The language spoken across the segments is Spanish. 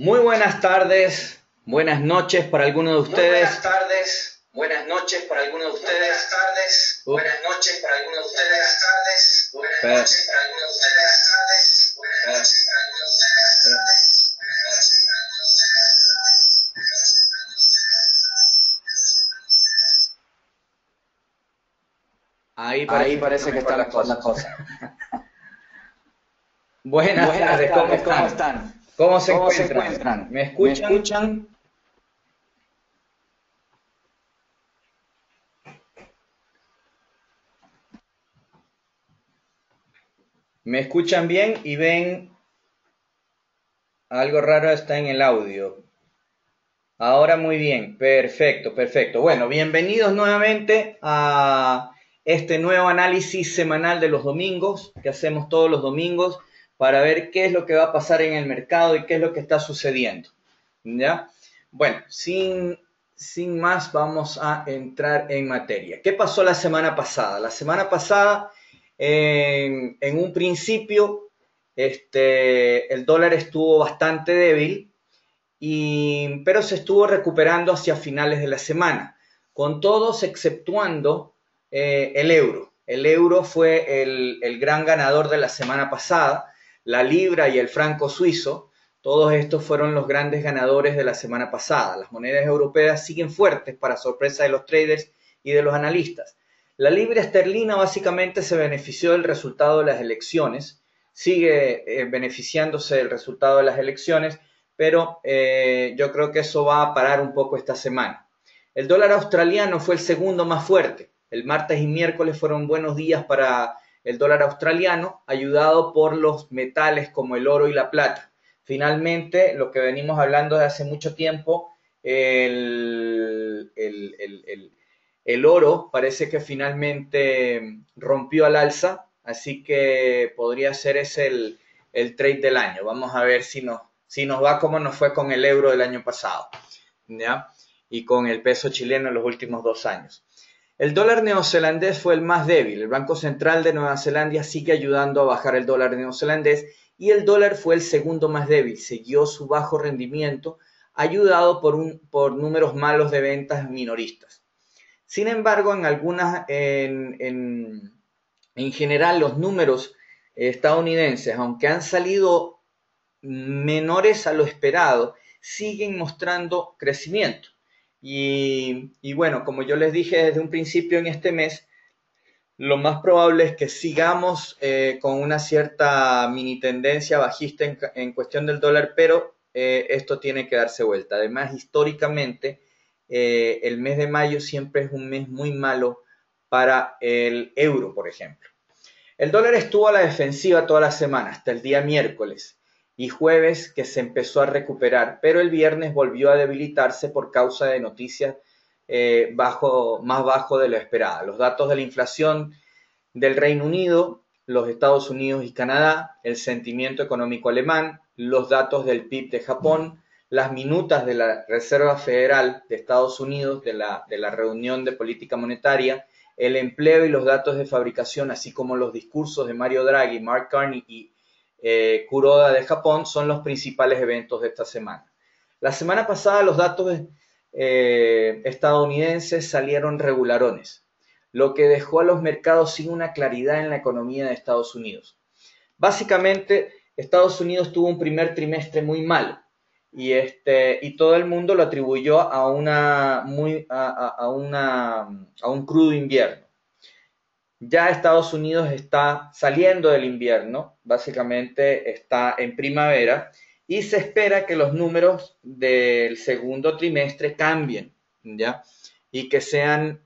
Muy buenas tardes, buenas noches para algunos de ustedes. Buenas tardes, buenas noches para algunos de ustedes. Buenas tardes, buenas noches para algunos de ustedes. Buenas tardes, buenas noches para algunos de ustedes. Buenas tardes, buenas noches para algunos de ustedes. Ahí Ahí parece que está parece que mejor está la mejor la cosa. cosa. Buenas Buenas tardes, ¿cómo tardes, ¿cómo están? están? ¿Cómo se ¿Cómo se encuentran? encuentran? ¿Me ¿Me escuchan? escuchan? ¿Me escuchan bien y ven algo raro está en el audio? Ahora muy bien, perfecto, perfecto. Bueno, bienvenidos nuevamente a este nuevo análisis semanal de los domingos que hacemos todos los domingos para ver qué es lo que va a pasar en el mercado y qué es lo que está sucediendo. ¿Ya? Bueno, sin más vamos a entrar en materia. ¿Qué pasó la semana pasada? La semana pasada, en un principio, el dólar estuvo bastante débil pero se estuvo recuperando hacia finales de la semana, con todos exceptuando el euro. El euro fue el gran ganador de la semana pasada, la libra y el franco suizo, todos estos fueron los grandes ganadores de la semana pasada. Las monedas europeas siguen fuertes para sorpresa de los traders y de los analistas. La libra esterlina básicamente se benefició del resultado de las elecciones, sigue beneficiándose del resultado de las elecciones, pero yo creo que eso va a parar un poco esta semana. El dólar australiano fue el segundo más fuerte. El martes y miércoles fueron buenos días para el dólar australiano, ayudado por los metales como el oro y la plata. Finalmente, lo que venimos hablando de hace mucho tiempo, el oro parece que finalmente rompió al alza, así que podría ser ese el trade del año. Vamos a ver si nos va como nos fue con el euro del año pasado, ¿ya? Y con el peso chileno en los últimos 2 años. El dólar neozelandés fue el más débil. El Banco Central de Nueva Zelanda sigue ayudando a bajar el dólar neozelandés y el dólar fue el segundo más débil. Siguió su bajo rendimiento, ayudado por números malos de ventas minoristas. Sin embargo, en general los números estadounidenses, aunque han salido menores a lo esperado, siguen mostrando crecimiento. Y bueno, como yo les dije desde un principio en este mes, lo más probable es que sigamos con una cierta mini tendencia bajista en cuestión del dólar, pero esto tiene que darse vuelta. Además, históricamente, el mes de mayo siempre es un mes muy malo para el euro, por ejemplo. El dólar estuvo a la defensiva toda la semana, hasta el día miércoles y jueves que se empezó a recuperar, pero el viernes volvió a debilitarse por causa de noticias más bajo de lo esperado. Los datos de la inflación del Reino Unido, los Estados Unidos y Canadá, el sentimiento económico alemán, los datos del PIB de Japón, las minutas de la Reserva Federal de Estados Unidos, de la reunión de política monetaria, el empleo y los datos de fabricación, así como los discursos de Mario Draghi, Mark Carney y Kuroda de Japón, son los principales eventos de esta semana. La semana pasada los datos estadounidenses salieron regularones, lo que dejó a los mercados sin una claridad en la economía de Estados Unidos. Básicamente, Estados Unidos tuvo un primer trimestre muy malo y todo el mundo lo atribuyó a un crudo invierno. Ya Estados Unidos está saliendo del invierno, básicamente está en primavera, y se espera que los números del segundo trimestre cambien, ¿ya? Y que sean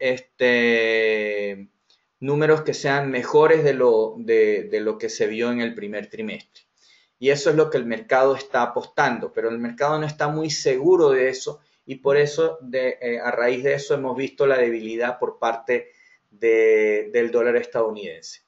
números que sean mejores de lo que se vio en el primer trimestre. Y eso es lo que el mercado está apostando, pero el mercado no está muy seguro de eso y por eso a raíz de eso hemos visto la debilidad por parte del dólar estadounidense.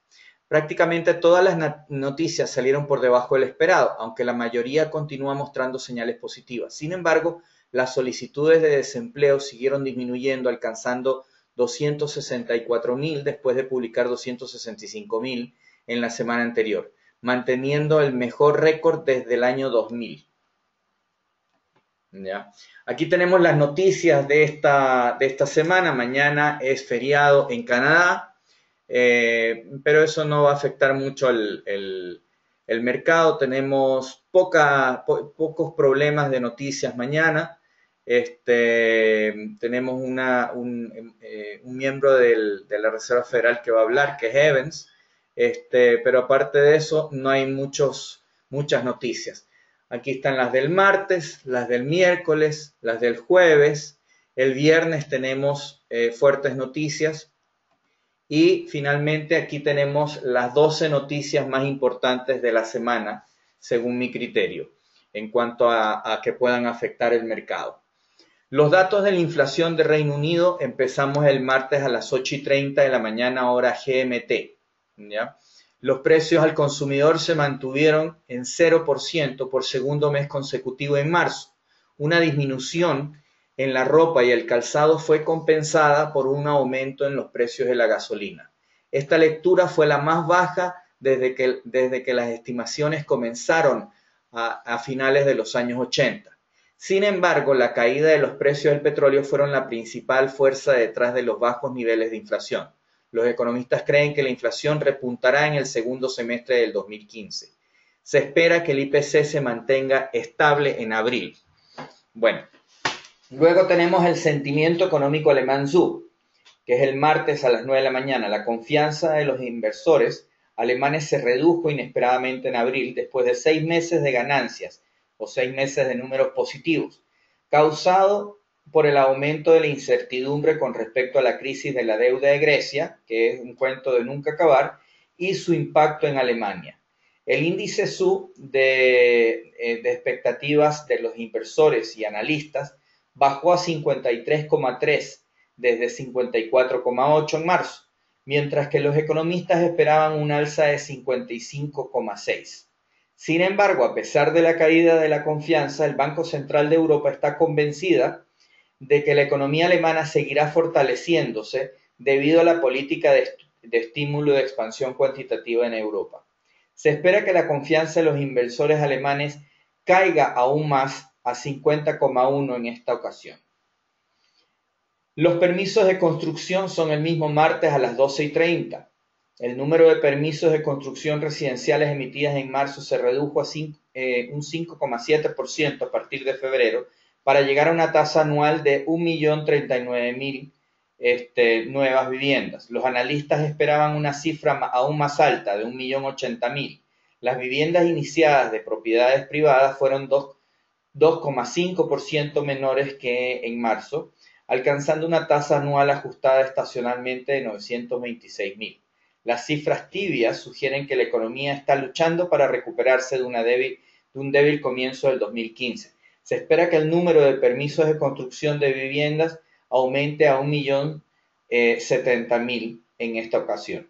Prácticamente todas las noticias salieron por debajo del esperado, aunque la mayoría continúa mostrando señales positivas. Sin embargo, las solicitudes de desempleo siguieron disminuyendo, alcanzando 264.000 después de publicar 265.000 en la semana anterior, manteniendo el mejor récord desde el año 2000. ¿Ya? Aquí tenemos las noticias de esta semana. Mañana es feriado en Canadá, pero eso no va a afectar mucho el mercado. Tenemos pocos problemas de noticias mañana. Tenemos un miembro de la Reserva Federal que va a hablar, que es Evans, pero aparte de eso no hay muchas noticias. Aquí están las del martes, las del miércoles, las del jueves. El viernes tenemos fuertes noticias. Y finalmente aquí tenemos las 12 noticias más importantes de la semana, según mi criterio, en cuanto a que puedan afectar el mercado. Los datos de la inflación de Reino Unido empezamos el martes a las 8:30 de la mañana, hora GMT. ¿Ya? Los precios al consumidor se mantuvieron en 0% por segundo mes consecutivo en marzo. Una disminución en la ropa y el calzado fue compensada por un aumento en los precios de la gasolina. Esta lectura fue la más baja desde que las estimaciones comenzaron a finales de los años 80. Sin embargo, la caída de los precios del petróleo fueron la principal fuerza detrás de los bajos niveles de inflación. Los economistas creen que la inflación repuntará en el segundo semestre del 2015. Se espera que el IPC se mantenga estable en abril. Bueno, luego tenemos el sentimiento económico alemán ZUB, que es el martes a las 9 de la mañana. La confianza de los inversores alemanes se redujo inesperadamente en abril después de 6 meses de ganancias o 6 meses de números positivos, causado por el aumento de la incertidumbre con respecto a la crisis de la deuda de Grecia, que es un cuento de nunca acabar, y su impacto en Alemania. El índice ZUB de expectativas de los inversores y analistas bajó a 53,3 desde 54,8 en marzo, mientras que los economistas esperaban un alza de 55,6. Sin embargo, a pesar de la caída de la confianza, el Banco Central de Europa está convencida de que la economía alemana seguirá fortaleciéndose debido a la política de estímulo de expansión cuantitativa en Europa. Se espera que la confianza de los inversores alemanes caiga aún más a 50,1 en esta ocasión. Los permisos de construcción son el mismo martes a las 12:30. El número de permisos de construcción residenciales emitidas en marzo se redujo a un 5,7% a partir de febrero, para llegar a una tasa anual de 1.039.000 nuevas viviendas. Los analistas esperaban una cifra aún más alta, de 1.080.000. Las viviendas iniciadas de propiedades privadas fueron 2,5% menores que en marzo, alcanzando una tasa anual ajustada estacionalmente de 926.000. Las cifras tibias sugieren que la economía está luchando para recuperarse de un débil comienzo del 2015. Se espera que el número de permisos de construcción de viviendas aumente a 1.070.000 en esta ocasión.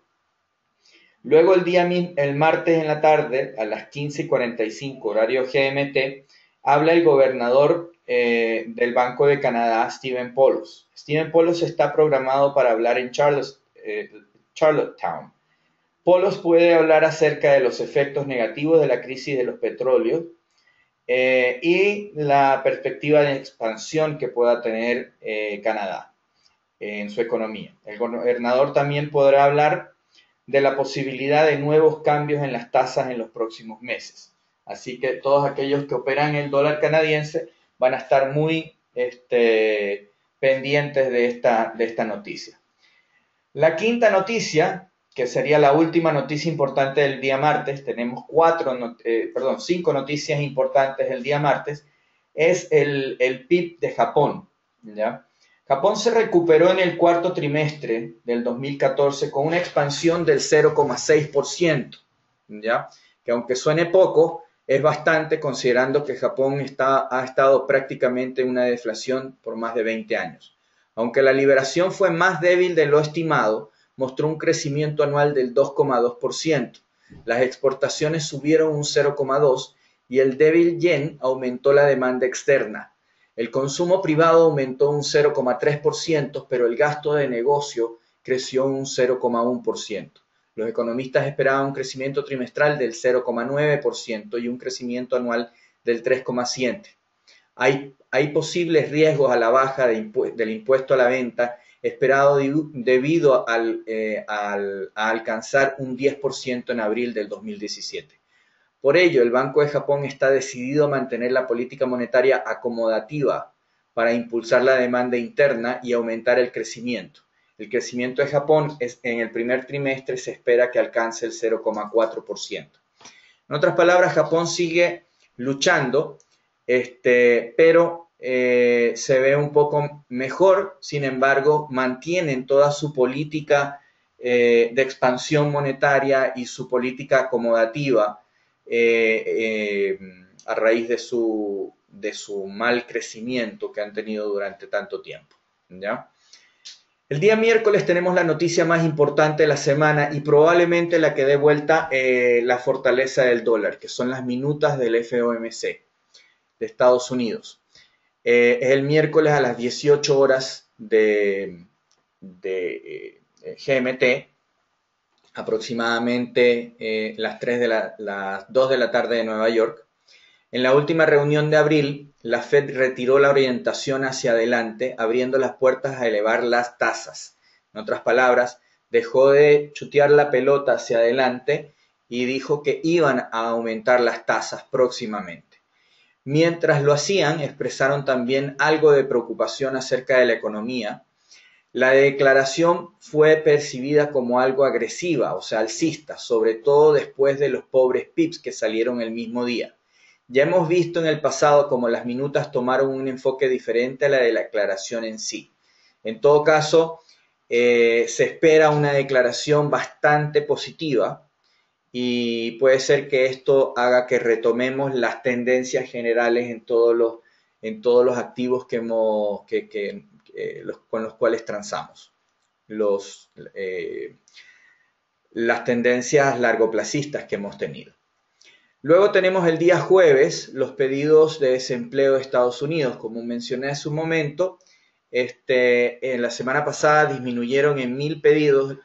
Luego el martes en la tarde, a las 15:45 horario GMT, habla el gobernador del Banco de Canadá, Stephen Poloz. Stephen Poloz está programado para hablar en Charlottetown. Poloz puede hablar acerca de los efectos negativos de la crisis de los petróleos y la perspectiva de expansión que pueda tener Canadá en su economía. El gobernador también podrá hablar de la posibilidad de nuevos cambios en las tasas en los próximos meses. Así que todos aquellos que operan el dólar canadiense van a estar muy pendientes de esta noticia. La quinta noticia, que sería la última noticia importante del día martes, tenemos 5 noticias importantes el día martes, es el PIB de Japón, ¿ya? Japón se recuperó en el cuarto trimestre del 2014 con una expansión del 0,6%, ¿ya? Que aunque suene poco, es bastante considerando que Japón ha estado prácticamente en una deflación por más de 20 años. Aunque la liberación fue más débil de lo estimado, mostró un crecimiento anual del 2,2%. Las exportaciones subieron un 0,2% y el débil yen aumentó la demanda externa. El consumo privado aumentó un 0,3%, pero el gasto de negocio creció un 0,1%. Los economistas esperaban un crecimiento trimestral del 0,9% y un crecimiento anual del 3,7%. hay posibles riesgos a la baja del impuesto a la venta esperado debido a alcanzar un 10% en abril del 2017. Por ello, el Banco de Japón está decidido a mantener la política monetaria acomodativa para impulsar la demanda interna y aumentar el crecimiento. El crecimiento de Japón en el primer trimestre se espera que alcance el 0,4%. En otras palabras, Japón sigue luchando, pero se ve un poco mejor. Sin embargo, mantienen toda su política de expansión monetaria y su política acomodativa a raíz de su mal crecimiento que han tenido durante tanto tiempo, ¿ya? El día miércoles tenemos la noticia más importante de la semana y probablemente la que dé vuelta la fortaleza del dólar, que son las minutas del FOMC de Estados Unidos. Es el miércoles a las 18 horas de GMT, aproximadamente las 2 de la tarde de Nueva York. En la última reunión de abril, la Fed retiró la orientación hacia adelante, abriendo las puertas a elevar las tasas. En otras palabras, dejó de chutear la pelota hacia adelante y dijo que iban a aumentar las tasas próximamente. Mientras lo hacían, expresaron también algo de preocupación acerca de la economía. La declaración fue percibida como algo agresiva, o sea, alcista, sobre todo después de los pobres pips que salieron el mismo día. Ya hemos visto en el pasado cómo las minutas tomaron un enfoque diferente a la de la declaración en sí. En todo caso, se espera una declaración bastante positiva y puede ser que esto haga que retomemos las tendencias generales en todos los activos con los cuales transamos. Las tendencias largoplacistas que hemos tenido. Luego tenemos el día jueves los pedidos de desempleo de Estados Unidos. Como mencioné hace un momento, en la semana pasada disminuyeron en 1.000 pedidos,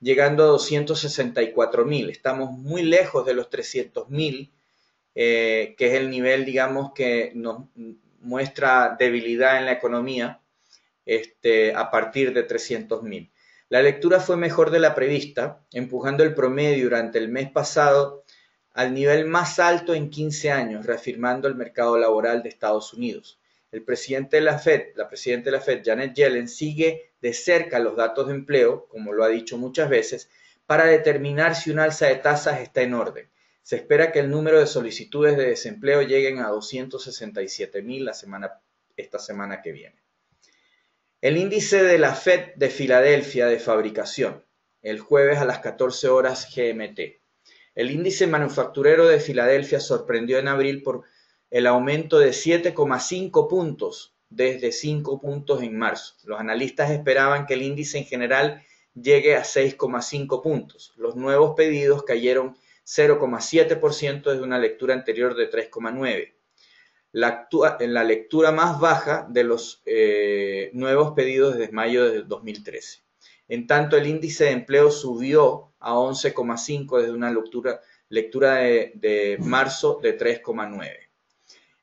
llegando a 264.000. Estamos muy lejos de los 300.000, que es el nivel, digamos, que nos muestra debilidad en la economía a partir de 300.000. La lectura fue mejor de la prevista, empujando el promedio durante el mes pasado al nivel más alto en 15 años, reafirmando el mercado laboral de Estados Unidos. La presidenta de la Fed, Janet Yellen, sigue de cerca los datos de empleo, como lo ha dicho muchas veces, para determinar si un alza de tasas está en orden. Se espera que el número de solicitudes de desempleo lleguen a 267.000 esta semana que viene. El índice de la Fed de Filadelfia de fabricación, el jueves a las 14 horas GMT. El índice manufacturero de Filadelfia sorprendió en abril por el aumento de 7,5 puntos desde 5 puntos en marzo. Los analistas esperaban que el índice en general llegue a 6,5 puntos. Los nuevos pedidos cayeron 0,7% desde una lectura anterior de 3,9%. La lectura más baja de los nuevos pedidos desde mayo de 2013. En tanto, el índice de empleo subió a 11,5 desde una lectura de marzo de 3,9,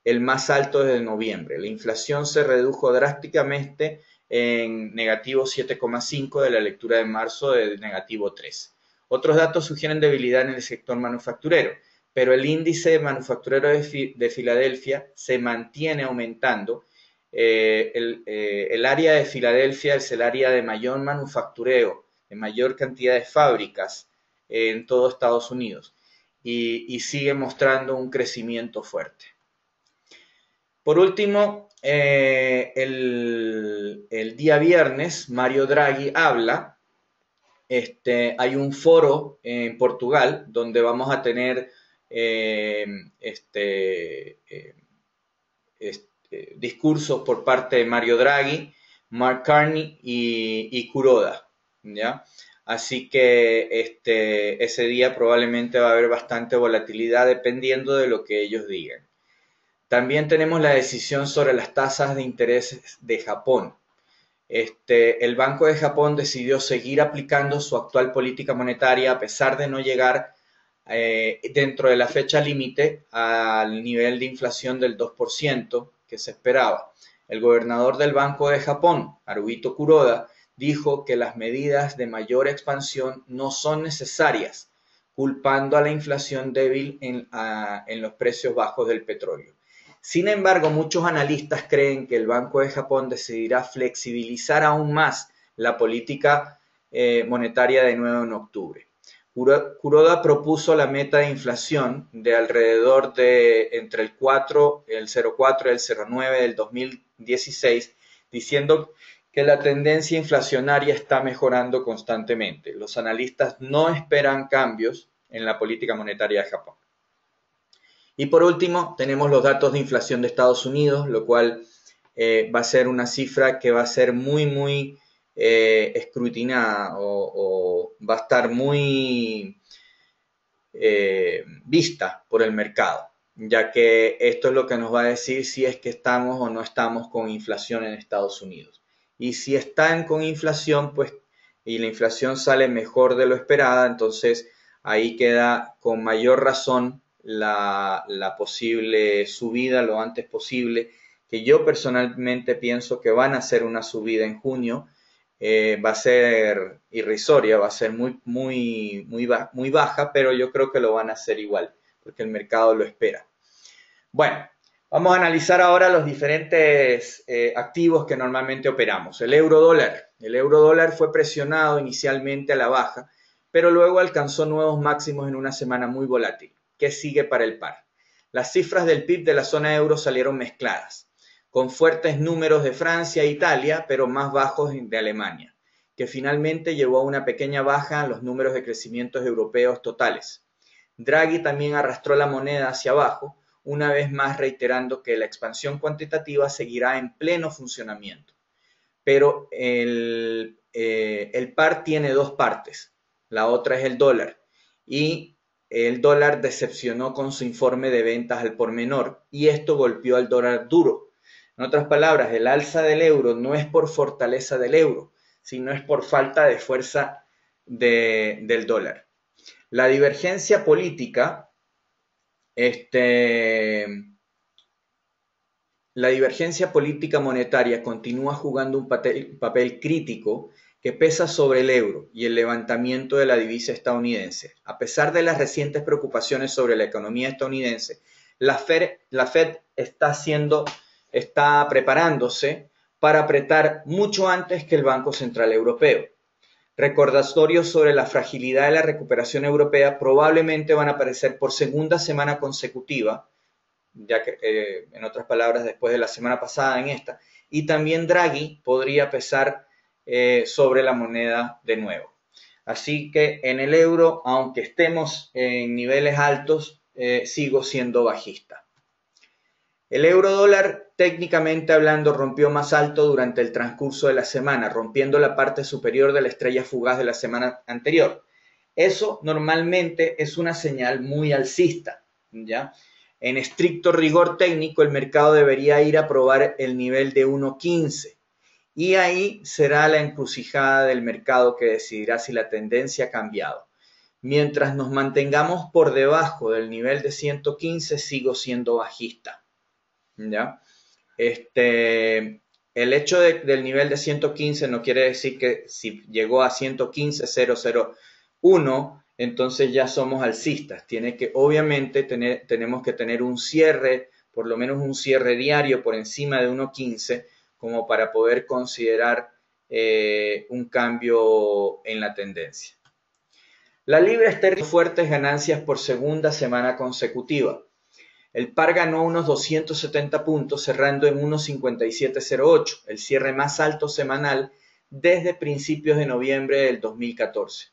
el más alto desde noviembre. La inflación se redujo drásticamente en negativo 7,5 de la lectura de marzo de negativo 3. Otros datos sugieren debilidad en el sector manufacturero, pero el índice manufacturero de Filadelfia se mantiene aumentando. El área de Filadelfia es el área de mayor manufactureo, de mayor cantidad de fábricas en todo Estados Unidos y sigue mostrando un crecimiento fuerte. Por último, el día viernes, Mario Draghi habla. Hay un foro en Portugal donde vamos a tener discursos por parte de Mario Draghi, Mark Carney y Kuroda, ¿ya? Así que ese día probablemente va a haber bastante volatilidad dependiendo de lo que ellos digan. También tenemos la decisión sobre las tasas de interés de Japón. El Banco de Japón decidió seguir aplicando su actual política monetaria a pesar de no llegar dentro de la fecha límite al nivel de inflación del 2%, que se esperaba. El gobernador del Banco de Japón, Haruhito Kuroda, dijo que las medidas de mayor expansión no son necesarias, culpando a la inflación débil en los precios bajos del petróleo. Sin embargo, muchos analistas creen que el Banco de Japón decidirá flexibilizar aún más la política monetaria de nuevo en octubre. Kuroda propuso la meta de inflación de alrededor de entre el 0,4 y el 0,9 del 2016, diciendo que la tendencia inflacionaria está mejorando constantemente. Los analistas no esperan cambios en la política monetaria de Japón. Y por último, tenemos los datos de inflación de Estados Unidos, lo cual va a ser una cifra que va a ser muy escrutinada o va a estar muy vista por el mercado, ya que esto es lo que nos va a decir si es que estamos o no estamos con inflación en Estados Unidos. Y si están con inflación, pues, y la inflación sale mejor de lo esperada, entonces ahí queda con mayor razón la posible subida lo antes posible, que yo personalmente pienso que van a hacer una subida en junio. Va a ser irrisoria, va a ser muy baja, pero yo creo que lo van a hacer igual, porque el mercado lo espera. Bueno, vamos a analizar ahora los diferentes activos que normalmente operamos. El euro dólar. El euro dólar fue presionado inicialmente a la baja, pero luego alcanzó nuevos máximos en una semana muy volátil. ¿Qué sigue para el par? Las cifras del PIB de la zona euro salieron mezcladas, con fuertes números de Francia e Italia, pero más bajos de Alemania, que finalmente llevó a una pequeña baja en los números de crecimiento europeos totales. Draghi también arrastró la moneda hacia abajo, una vez más reiterando que la expansión cuantitativa seguirá en pleno funcionamiento. Pero el par tiene dos partes, la otra es el dólar, y el dólar decepcionó con su informe de ventas al por menor, y esto golpeó al dólar duro. En otras palabras, el alza del euro no es por fortaleza del euro, sino es por falta de fuerza del dólar. La divergencia política, monetaria continúa jugando un papel crítico que pesa sobre el euro y el levantamiento de la divisa estadounidense. A pesar de las recientes preocupaciones sobre la economía estadounidense, la Fed está preparándose para apretar mucho antes que el Banco Central Europeo. Recordatorios sobre la fragilidad de la recuperación europea probablemente van a aparecer por segunda semana consecutiva, ya que, en otras palabras, después de la semana pasada en esta, y también Draghi podría pesar sobre la moneda de nuevo. Así que en el euro, aunque estemos en niveles altos, sigo siendo bajista. El euro dólar, técnicamente hablando, rompió más alto durante el transcurso de la semana, rompiendo la parte superior de la estrella fugaz de la semana anterior. Eso normalmente es una señal muy alcista, ¿ya? En estricto rigor técnico, el mercado debería ir a probar el nivel de 1.15 y ahí será la encrucijada del mercado que decidirá si la tendencia ha cambiado. Mientras nos mantengamos por debajo del nivel de 115, sigo siendo bajista. ¿Ya? El hecho del nivel de 115 no quiere decir que si llegó a 115.001, entonces ya somos alcistas. Obviamente tenemos que tener un cierre, por lo menos un cierre diario por encima de 1.15, como para poder considerar un cambio en la tendencia. La libra esterlina tuvo fuertes ganancias por segunda semana consecutiva. El par ganó unos 270 puntos, cerrando en 1.5708, el cierre más alto semanal desde principios de noviembre del 2014.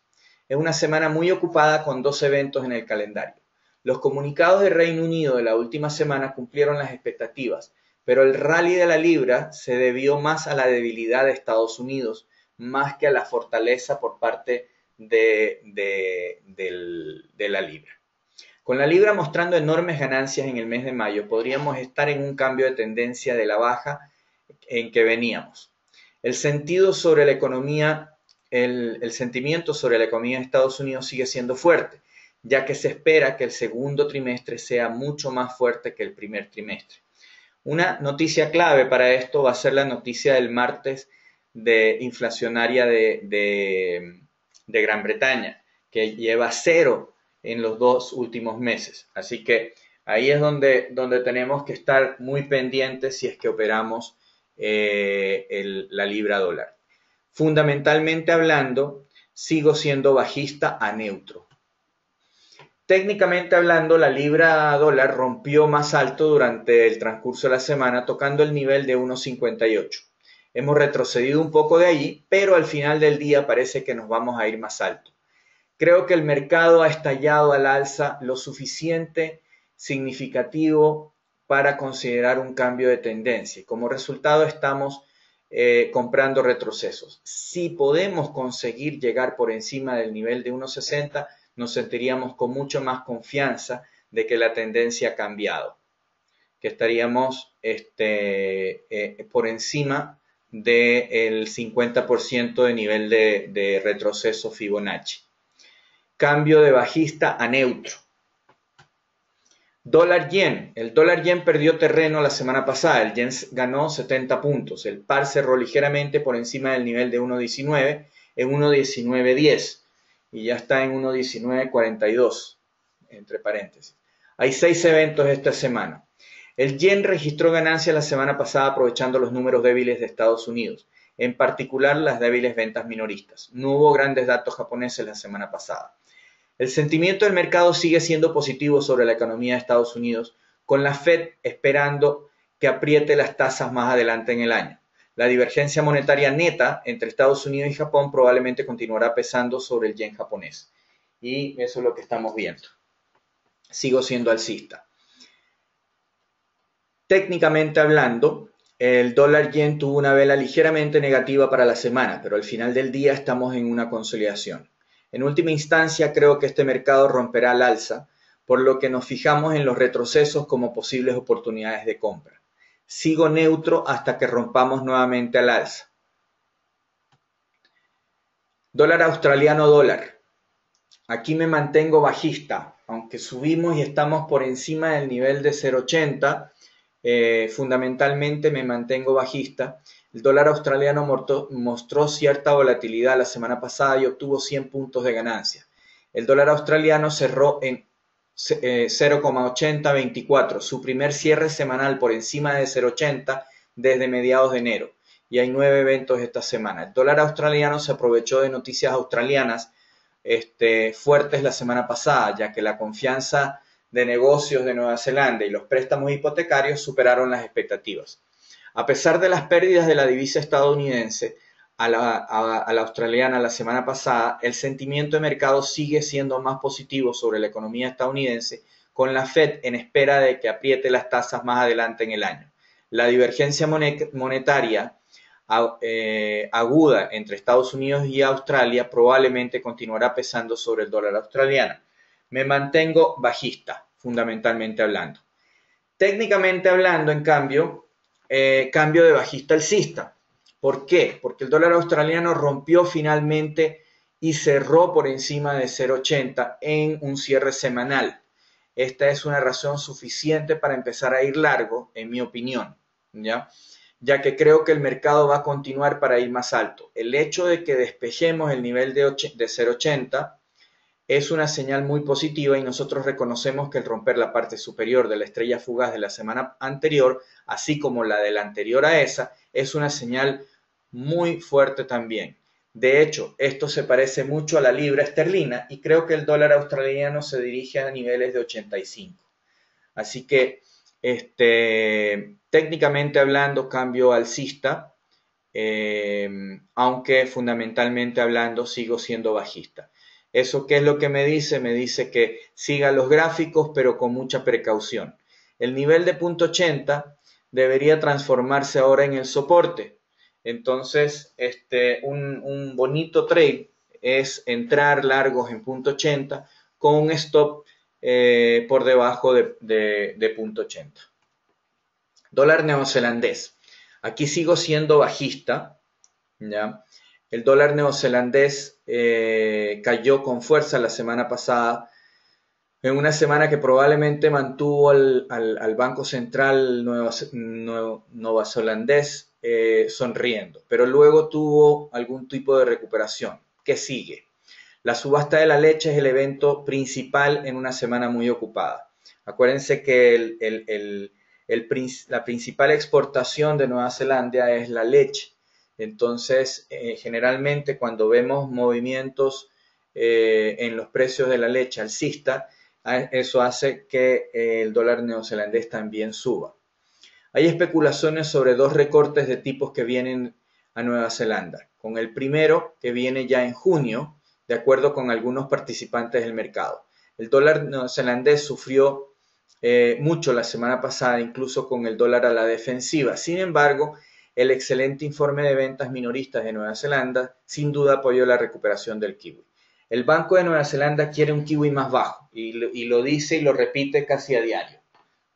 Es una semana muy ocupada con 2 eventos en el calendario. Los comunicados del Reino Unido de la última semana cumplieron las expectativas, pero el rally de la libra se debió más a la debilidad de Estados Unidos, más que a la fortaleza por parte de la libra. Con la libra mostrando enormes ganancias en el mes de mayo, podríamos estar en un cambio de tendencia de la baja en que veníamos. El sentimiento sobre la economía de Estados Unidos sigue siendo fuerte, ya que se espera que el segundo trimestre sea mucho más fuerte que el primer trimestre. Una noticia clave para esto va a ser la noticia del martes de inflacionaria de Gran Bretaña, que lleva cero en los 2 últimos meses. Así que ahí es donde tenemos que estar muy pendientes si es que operamos la libra dólar. Fundamentalmente hablando, sigo siendo bajista a neutro. Técnicamente hablando, la libra dólar rompió más alto durante el transcurso de la semana, tocando el nivel de 1.58. Hemos retrocedido un poco de allí, pero al final del día parece que nos vamos a ir más alto. Creo que el mercado ha estallado al alza lo suficiente significativo para considerar un cambio de tendencia. Como resultado estamos comprando retrocesos. Si podemos conseguir llegar por encima del nivel de 1.60, nos sentiríamos con mucho más confianza de que la tendencia ha cambiado, que estaríamos por encima del 50% de nivel de retroceso Fibonacci. Cambio de bajista a neutro. Dólar yen. El dólar yen perdió terreno la semana pasada. El yen ganó 70 puntos. El par cerró ligeramente por encima del nivel de 1.19 en 1.1910 y ya está en 1.1942, entre paréntesis. Hay 6 eventos esta semana. El yen registró ganancias la semana pasada aprovechando los números débiles de Estados Unidos, en particular las débiles ventas minoristas. No hubo grandes datos japoneses la semana pasada. El sentimiento del mercado sigue siendo positivo sobre la economía de Estados Unidos, con la Fed esperando que apriete las tasas más adelante en el año. La divergencia monetaria neta entre Estados Unidos y Japón probablemente continuará pesando sobre el yen japonés. Y eso es lo que estamos viendo. Sigo siendo alcista. Técnicamente hablando, el dólar yen tuvo una vela ligeramente negativa para la semana, pero al final del día estamos en una consolidación. En última instancia, creo que este mercado romperá al alza, por lo que nos fijamos en los retrocesos como posibles oportunidades de compra. Sigo neutro hasta que rompamos nuevamente al alza. Dólar australiano dólar. Aquí me mantengo bajista, aunque subimos y estamos por encima del nivel de 0.80. Fundamentalmente me mantengo bajista. El dólar australiano mostró cierta volatilidad la semana pasada y obtuvo 100 puntos de ganancia. El dólar australiano cerró en 0,8024, su primer cierre semanal por encima de 0,80 desde mediados de enero. Y hay 9 eventos esta semana. El dólar australiano se aprovechó de noticias australianas fuertes la semana pasada, ya que la confianza de negocios de Nueva Zelanda y los préstamos hipotecarios superaron las expectativas. A pesar de las pérdidas de la divisa estadounidense a la australiana la semana pasada, el sentimiento de mercado sigue siendo más positivo sobre la economía estadounidense, con la Fed en espera de que apriete las tasas más adelante en el año. La divergencia monetaria aguda entre Estados Unidos y Australia probablemente continuará pesando sobre el dólar australiano. Me mantengo bajista, fundamentalmente hablando. Técnicamente hablando, en cambio, cambio de bajista alcista. ¿Por qué? Porque el dólar australiano rompió finalmente y cerró por encima de 0.80 en un cierre semanal. Esta es una razón suficiente para empezar a ir largo, en mi opinión, ya que creo que el mercado va a continuar para ir más alto. El hecho de que despejemos el nivel de 0.80 es una señal muy positiva y nosotros reconocemos que el romper la parte superior de la estrella fugaz de la semana anterior, así como la de la anterior a esa, es una señal muy fuerte también. De hecho, esto se parece mucho a la libra esterlina y creo que el dólar australiano se dirige a niveles de 85. Así que, técnicamente hablando, cambio alcista, aunque fundamentalmente hablando sigo siendo bajista. ¿Eso qué es lo que me dice? Me dice que siga los gráficos, pero con mucha precaución. El nivel de 0.80 debería transformarse ahora en el soporte. Entonces, un bonito trade es entrar largos en 0.80 con un stop por debajo de 0.80. Dólar neozelandés. Aquí sigo siendo bajista, ¿ya? El dólar neozelandés cayó con fuerza la semana pasada en una semana que probablemente mantuvo al Banco Central neozelandés sonriendo, pero luego tuvo algún tipo de recuperación. ¿Qué sigue? La subasta de la leche es el evento principal en una semana muy ocupada. Acuérdense que la principal exportación de Nueva Zelanda es la leche. Entonces, generalmente cuando vemos movimientos en los precios de la leche alcista, eso hace que el dólar neozelandés también suba. Hay especulaciones sobre dos recortes de tipos que vienen a Nueva Zelanda, con el primero que viene ya en junio, de acuerdo con algunos participantes del mercado. El dólar neozelandés sufrió mucho la semana pasada, incluso con el dólar a la defensiva. Sin embargo, el excelente informe de ventas minoristas de Nueva Zelanda sin duda apoyó la recuperación del kiwi. El Banco de Nueva Zelanda quiere un kiwi más bajo y lo dice y lo repite casi a diario,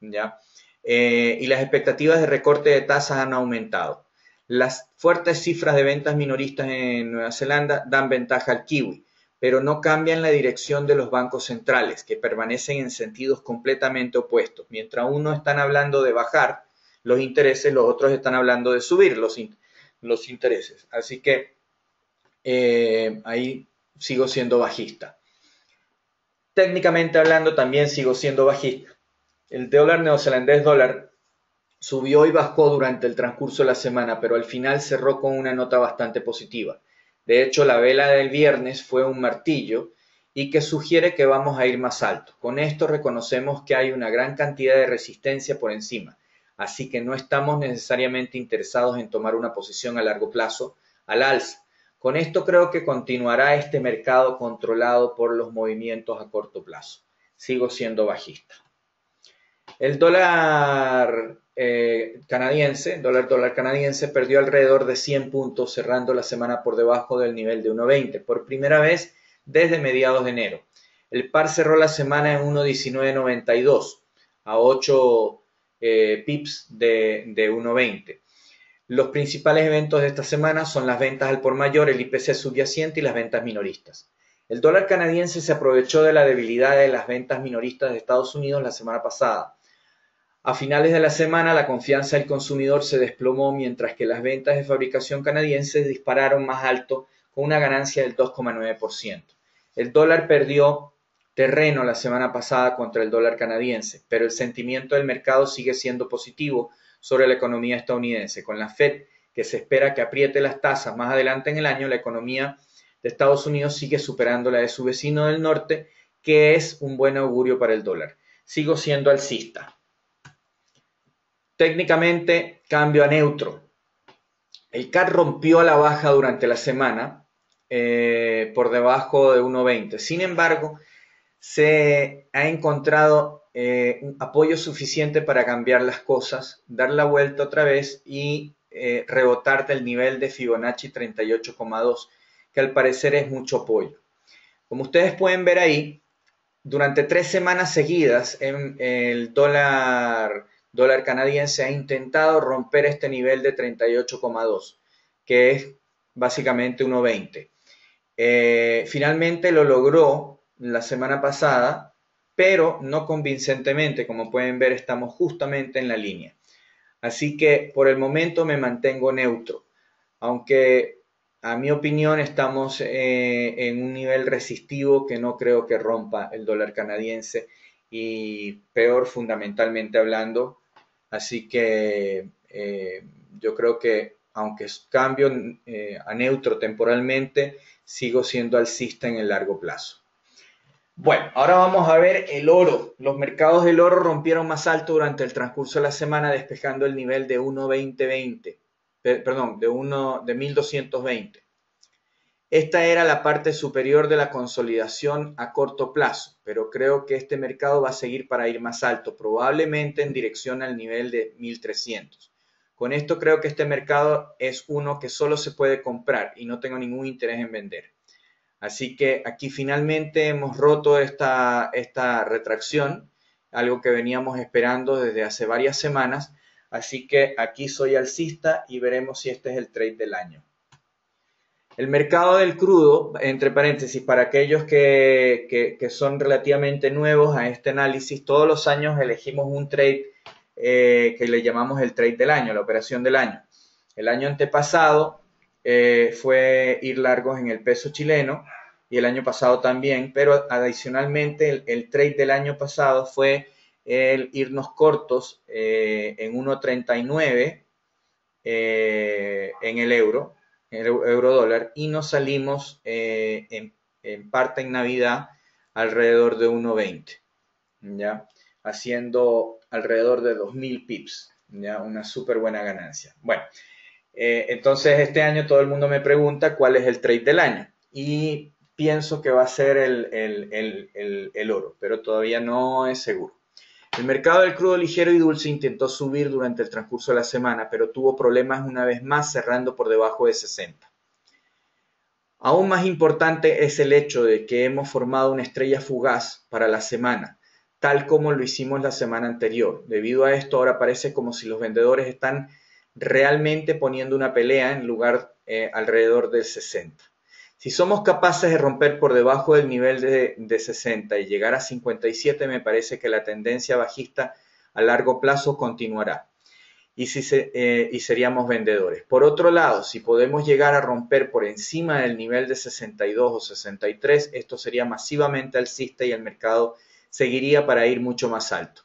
¿ya? Y las expectativas de recorte de tasas han aumentado. Las fuertes cifras de ventas minoristas en Nueva Zelanda dan ventaja al kiwi, pero no cambian la dirección de los bancos centrales, que permanecen en sentidos completamente opuestos. Mientras unos están hablando de bajar los intereses, los otros están hablando de subir los intereses. Así que ahí sigo siendo bajista. Técnicamente hablando, también sigo siendo bajista. El dólar neozelandés dólar subió y bajó durante el transcurso de la semana, pero al final cerró con una nota bastante positiva. De hecho, la vela del viernes fue un martillo y que sugiere que vamos a ir más alto. Con esto reconocemos que hay una gran cantidad de resistencia por encima, así que no estamos necesariamente interesados en tomar una posición a largo plazo al alza. Con esto creo que continuará este mercado controlado por los movimientos a corto plazo. Sigo siendo bajista. El dólar canadiense, dólar canadiense perdió alrededor de 100 puntos, cerrando la semana por debajo del nivel de 1.20, por primera vez desde mediados de enero. El par cerró la semana en 1.1992, a 8 pips de 1.20. Los principales eventos de esta semana son las ventas al por mayor, el IPC subyacente y las ventas minoristas. El dólar canadiense se aprovechó de la debilidad de las ventas minoristas de Estados Unidos la semana pasada. A finales de la semana, la confianza del consumidor se desplomó, mientras que las ventas de fabricación canadienses dispararon más alto, con una ganancia del 2,9%. El dólar perdió terreno la semana pasada contra el dólar canadiense, pero el sentimiento del mercado sigue siendo positivo sobre la economía estadounidense. Con la Fed, que se espera que apriete las tasas más adelante en el año, la economía de Estados Unidos sigue superando la de su vecino del norte, que es un buen augurio para el dólar. Sigo siendo alcista. Técnicamente, cambio a neutro. El CAD rompió a la baja durante la semana por debajo de 1.20. Sin embargo, se ha encontrado un apoyo suficiente para cambiar las cosas, dar la vuelta otra vez y rebotar del nivel de Fibonacci 38,2, que al parecer es mucho apoyo. Como ustedes pueden ver ahí, durante 3 semanas seguidas el dólar canadiense ha intentado romper este nivel de 38,2, que es básicamente 1.20. Finalmente lo logró la semana pasada, pero no convincentemente. Como pueden ver, estamos justamente en la línea. Así que por el momento me mantengo neutro, aunque a mi opinión estamos en un nivel resistivo que no creo que rompa el dólar canadiense y peor fundamentalmente hablando. Así que yo creo que aunque cambio a neutro temporalmente, sigo siendo alcista en el largo plazo. Bueno, ahora vamos a ver el oro. Los mercados del oro rompieron más alto durante el transcurso de la semana, despejando el nivel de 1.2020, perdón, de 1.220. Esta era la parte superior de la consolidación a corto plazo, pero creo que este mercado va a seguir para ir más alto, probablemente en dirección al nivel de 1.300. Con esto creo que este mercado es uno que solo se puede comprar y no tengo ningún interés en vender. Así que aquí finalmente hemos roto esta retracción, algo que veníamos esperando desde hace varias semanas. Así que aquí soy alcista y veremos si este es el trade del año. El mercado del crudo, entre paréntesis, para aquellos que son relativamente nuevos a este análisis, todos los años elegimos un trade que le llamamos el trade del año, la operación del año. El año antepasado fue ir largos en el peso chileno y el año pasado también, pero adicionalmente el trade del año pasado fue el irnos cortos en 1.39 en el euro dólar, y nos salimos en parte en Navidad alrededor de 1.20, ¿ya? Haciendo alrededor de 2.000 pips, ¿ya? Una súper buena ganancia. Bueno, entonces este año todo el mundo me pregunta cuál es el trade del año, y pienso que va a ser el oro, pero todavía no es seguro. El mercado del crudo ligero y dulce intentó subir durante el transcurso de la semana, pero tuvo problemas una vez más, cerrando por debajo de 60. Aún más importante es el hecho de que hemos formado una estrella fugaz para la semana, tal como lo hicimos la semana anterior. Debido a esto, ahora parece como si los vendedores están realmente poniendo una pelea en lugar alrededor del 60. Si somos capaces de romper por debajo del nivel de 60 y llegar a 57, me parece que la tendencia bajista a largo plazo continuará y seríamos vendedores. Por otro lado, si podemos llegar a romper por encima del nivel de 62 o 63, esto sería masivamente alcista y el mercado seguiría para ir mucho más alto.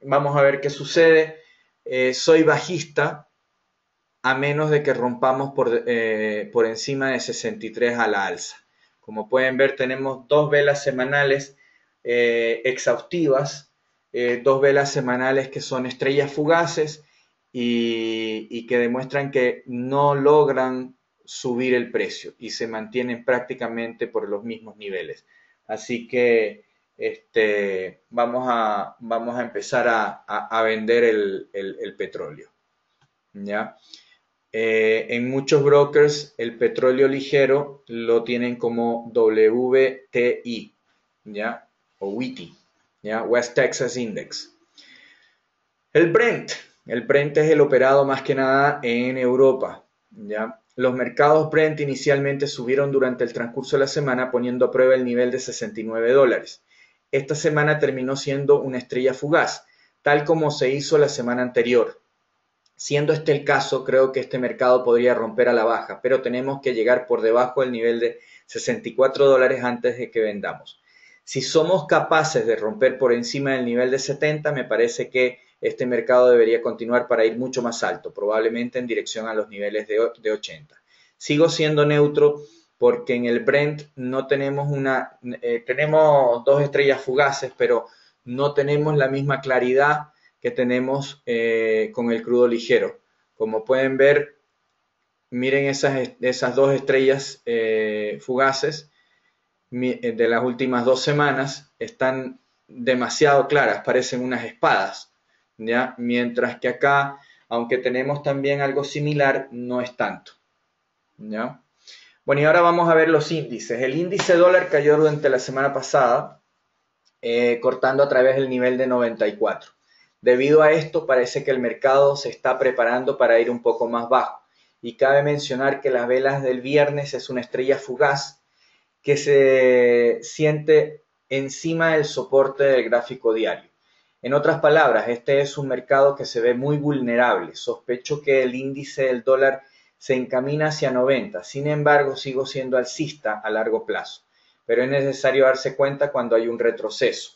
Vamos a ver qué sucede. Soy bajista, a menos de que rompamos por encima de 63 a la alza. Como pueden ver, tenemos dos velas semanales exhaustivas, dos velas semanales que son estrellas fugaces y que demuestran que no logran subir el precio y se mantienen prácticamente por los mismos niveles. Así que vamos a empezar a vender el petróleo, ¿ya? En muchos brokers el petróleo ligero lo tienen como WTI, ¿ya? O WTI, ¿ya? West Texas Index. El Brent es el operado más que nada en Europa, ¿ya? Los mercados Brent inicialmente subieron durante el transcurso de la semana, poniendo a prueba el nivel de $69. Esta semana terminó siendo una estrella fugaz, tal como se hizo la semana anterior. Siendo este el caso, creo que este mercado podría romper a la baja, pero tenemos que llegar por debajo del nivel de $64 antes de que vendamos. Si somos capaces de romper por encima del nivel de 70, me parece que este mercado debería continuar para ir mucho más alto, probablemente en dirección a los niveles de 80. Sigo siendo neutro porque en el Brent no tenemos tenemos dos estrellas fugaces, pero no tenemos la misma claridad que tenemos con el crudo ligero. Como pueden ver, miren esas dos estrellas fugaces de las últimas 2 semanas, están demasiado claras, parecen unas espadas, ¿ya? Mientras que acá, aunque tenemos también algo similar, no es tanto, ¿ya? Bueno, y ahora vamos a ver los índices. El índice dólar cayó durante la semana pasada, cortando a través del nivel de 94. Debido a esto, parece que el mercado se está preparando para ir un poco más bajo. Y cabe mencionar que las velas del viernes es una estrella fugaz que se siente encima del soporte del gráfico diario. En otras palabras, este es un mercado que se ve muy vulnerable. Sospecho que el índice del dólar se encamina hacia 90. Sin embargo, sigo siendo alcista a largo plazo. Pero es necesario darse cuenta cuando hay un retroceso.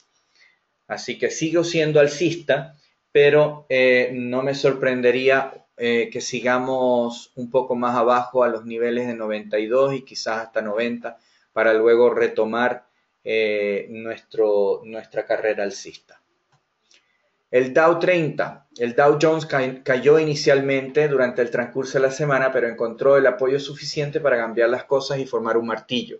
Así que sigo siendo alcista, pero no me sorprendería que sigamos un poco más abajo a los niveles de 92 y quizás hasta 90 para luego retomar nuestra carrera alcista. El Dow 30, el Dow Jones cayó inicialmente durante el transcurso de la semana, pero encontró el apoyo suficiente para cambiar las cosas y formar un martillo.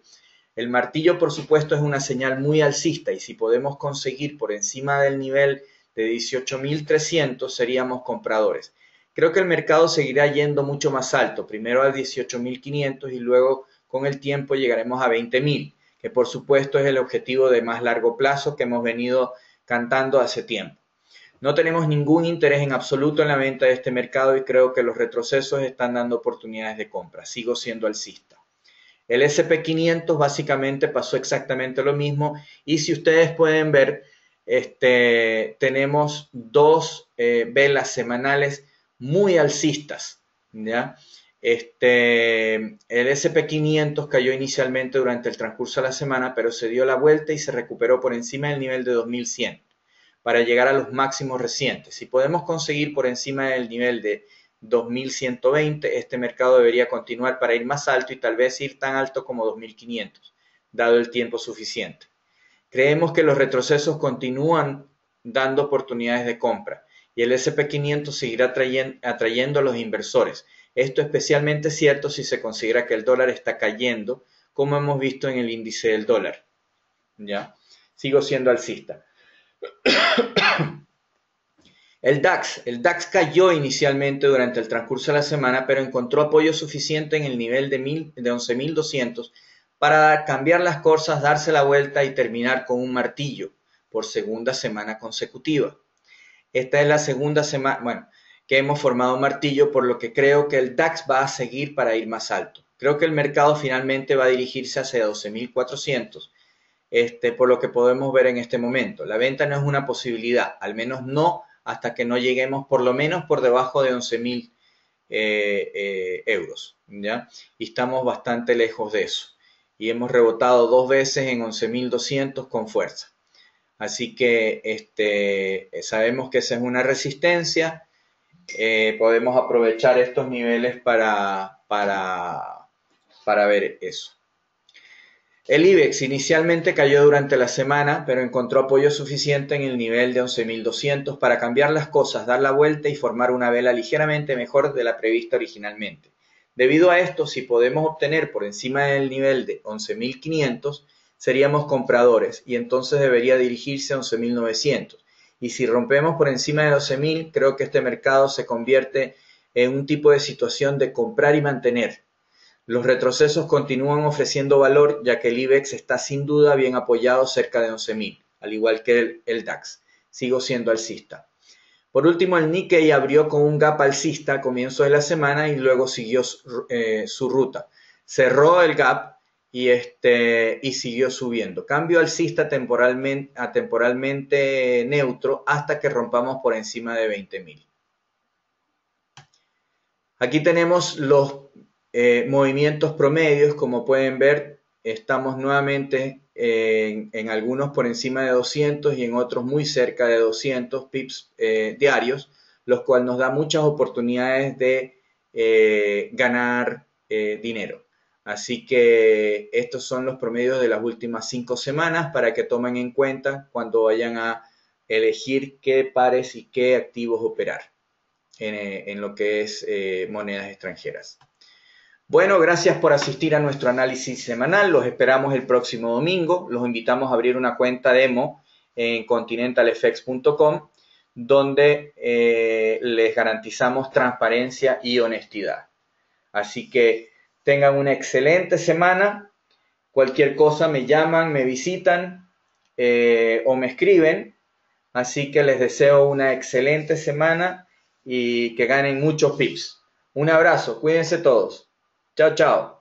El martillo, por supuesto, es una señal muy alcista y si podemos conseguir por encima del nivel de 18.300 seríamos compradores. Creo que el mercado seguirá yendo mucho más alto, primero a 18.500 y luego con el tiempo llegaremos a 20.000, que por supuesto es el objetivo de más largo plazo que hemos venido cantando hace tiempo. No tenemos ningún interés en absoluto en la venta de este mercado y creo que los retrocesos están dando oportunidades de compra. Sigo siendo alcista. El S&P 500 básicamente pasó exactamente lo mismo y si ustedes pueden ver, tenemos dos velas semanales muy alcistas, ¿ya? El S&P 500 cayó inicialmente durante el transcurso de la semana, pero se dio la vuelta y se recuperó por encima del nivel de 2100 para llegar a los máximos recientes. Si podemos conseguir por encima del nivel de 2120, este mercado debería continuar para ir más alto y tal vez ir tan alto como 2500, dado el tiempo suficiente. Creemos que los retrocesos continúan dando oportunidades de compra y el S&P 500 seguirá atrayendo a los inversores. Esto es especialmente cierto si se considera que el dólar está cayendo, como hemos visto en el índice del dólar. ¿Ya? Sigo siendo alcista. El DAX cayó inicialmente durante el transcurso de la semana, pero encontró apoyo suficiente en el nivel de 11.200 para cambiar las cosas, darse la vuelta y terminar con un martillo por segunda semana consecutiva. Esta es la segunda semana, que hemos formado un martillo, por lo que creo que el DAX va a seguir para ir más alto. Creo que el mercado finalmente va a dirigirse hacia 12.400. Por lo que podemos ver en este momento. La venta no es una posibilidad, al menos no hasta que no lleguemos por lo menos por debajo de 11.000 euros, ¿ya? Y estamos bastante lejos de eso. Y hemos rebotado dos veces en 11.200 con fuerza. Así que sabemos que esa es una resistencia. Podemos aprovechar estos niveles para ver eso. El IBEX inicialmente cayó durante la semana, pero encontró apoyo suficiente en el nivel de 11.200 para cambiar las cosas, dar la vuelta y formar una vela ligeramente mejor de la prevista originalmente. Debido a esto, si podemos obtener por encima del nivel de 11.500, seríamos compradores y entonces debería dirigirse a 11.900. Y si rompemos por encima de 12.000, creo que este mercado se convierte en un tipo de situación de comprar y mantener. Los retrocesos continúan ofreciendo valor, ya que el IBEX está sin duda bien apoyado cerca de 11.000, al igual que el DAX. Sigo siendo alcista. Por último, el Nikkei abrió con un gap alcista a comienzo de la semana y luego siguió su ruta. Cerró el gap y siguió subiendo. Cambio alcista temporalmente neutro hasta que rompamos por encima de 20.000. Aquí tenemos los movimientos promedios. Como pueden ver, estamos nuevamente en algunos por encima de 200 y en otros muy cerca de 200 pips diarios, los cuales nos da muchas oportunidades de ganar dinero. Así que estos son los promedios de las últimas 5 semanas para que tomen en cuenta cuando vayan a elegir qué pares y qué activos operar en lo que es monedas extranjeras. Bueno, gracias por asistir a nuestro análisis semanal. Los esperamos el próximo domingo. Los invitamos a abrir una cuenta demo en continentalfx.com, donde les garantizamos transparencia y honestidad. Así que tengan una excelente semana. Cualquier cosa me llaman, me visitan o me escriben. Así que les deseo una excelente semana y que ganen muchos pips. Un abrazo, cuídense todos. Chao, chao.